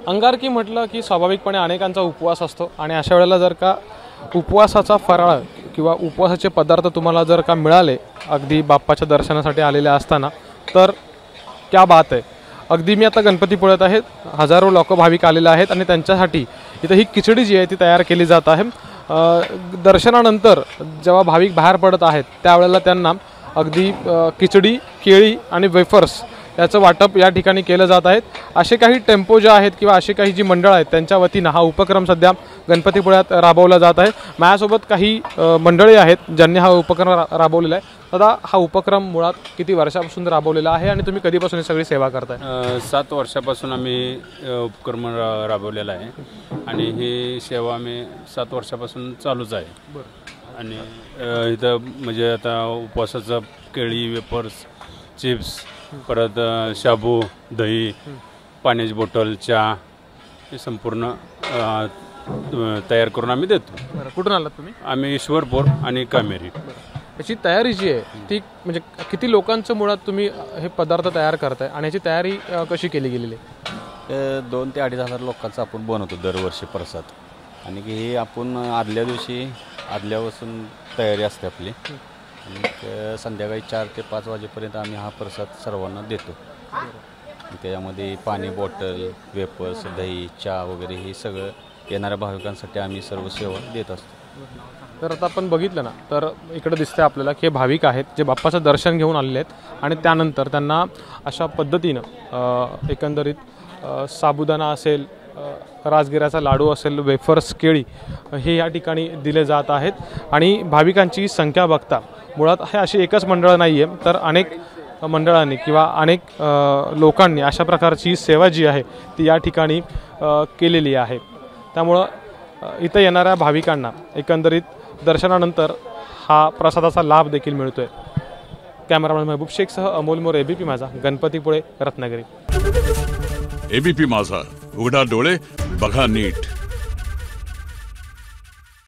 अंगारकी म्हटलं की स्वाभाविकपणे अनेकांचा उपवास असतो आणि अशा वेळेला जर का उपवासाचा फराळ किंवा उपवासाचे पदार्थ तुम्हाला जर का मिळाले अगदी बाप्पाच्या दर्शनासाठी आलेले असताना तर क्या बात आहे। अगदी मी आता गणपतीपुळ्यात आहे, हजारो लोक भाविक आलेले आहेत आणि त्यांच्यासाठी इथं ही खिचडी जी आहे ती तयार केली जात आहे। दर्शनानंतर जेव्हा भाविक बाहेर पडत आहेत त्यावेळेला त्यांना अगदी खिचडी, केळी आणि वेफर्स याचं वाटप या ठिकाणी केलं जात आहे। असे काही टेम्पो जे आहेत किंवा असे काही जी मंडळ आहेत त्यांच्या वतीनं हा उपक्रम सध्या गणपतीपुळ्यात राबवला जात आहे। माझ्यासोबत काही मंडळी आहेत ज्यांनी हा उपक्रम राबवलेला आहे। दादा, हा उपक्रम मुळात किती वर्षापासून राबवलेला आहे आणि तुम्ही कधीपासून ही सगळी सेवा करताय? 7 वर्षापासून आम्ही उपक्रम राबवलेला आहे आणि ही सेवा आम्ही 7 वर्षापासून चालूच आहे। आणि इथं म्हणजे आता उपवासाचं केळी, वेफर्स, चिप्स, परत शाबू, दही, पाण्याची बॉटल, चहा हे संपूर्ण तयार करून आम्ही देतो। कुठून आलात तुम्ही? आम्ही ईश्वरपूर आणि कामेरी। याची तयारी जी आहे ती म्हणजे किती लोकांचं मुळात तुम्ही हे पदार्थ तयार करताय आणि याची तयारी कशी केली गेलेली आहे? 2 ते 2.5 हजार लोकांचं आपण बनवतो दरवर्षी प्रसाद। आणि हे आपण आदल्यापासून तयारी असते आपली आणि संध्याकाळी 4 ते 5 वाजेपर्यंत आम्ही हा प्रसाद सर्वांना देतो। त्याच्यामध्ये पाणी बॉटल, वेफर्स, दही, चहा वगैरे हे सगळं येणाऱ्या भाविकांसाठी आम्ही सर्व सेवा देत असतो। तर आता आपण बघितलं ना तर इकडे दिसते आपल्याला की भाविक आहेत जे बाप्पाचं दर्शन घेऊन आलेले आहेत आणि त्यानंतर त्यांना अशा पद्धतीनं एकंदरीत साबुदाणा असेल, राजगिराचा लाडू असेल, वेफर्स, केळी हे या ठिकाणी दिले जात आहेत। आणि भाविकांची संख्या बघता मुळात हे अशी एकच मंडळ नाही आहे तर अनेक मंडळांनी किंवा अनेक लोकांनी अशा प्रकारची सेवा जी आहे ती या ठिकाणी केलेली आहे। त्यामुळं इथं येणाऱ्या भाविकांना एकंदरीत दर्शनानंतर हा प्रसादाचा लाभ देखील मिळतोय। कॅमेरामॅन महबूब शेखसह अमोल मोरे, एबीपी माझा, गणपतीपुळे, रत्नागिरी। एबीपी माझा, उघडा डोळे बघा नीट।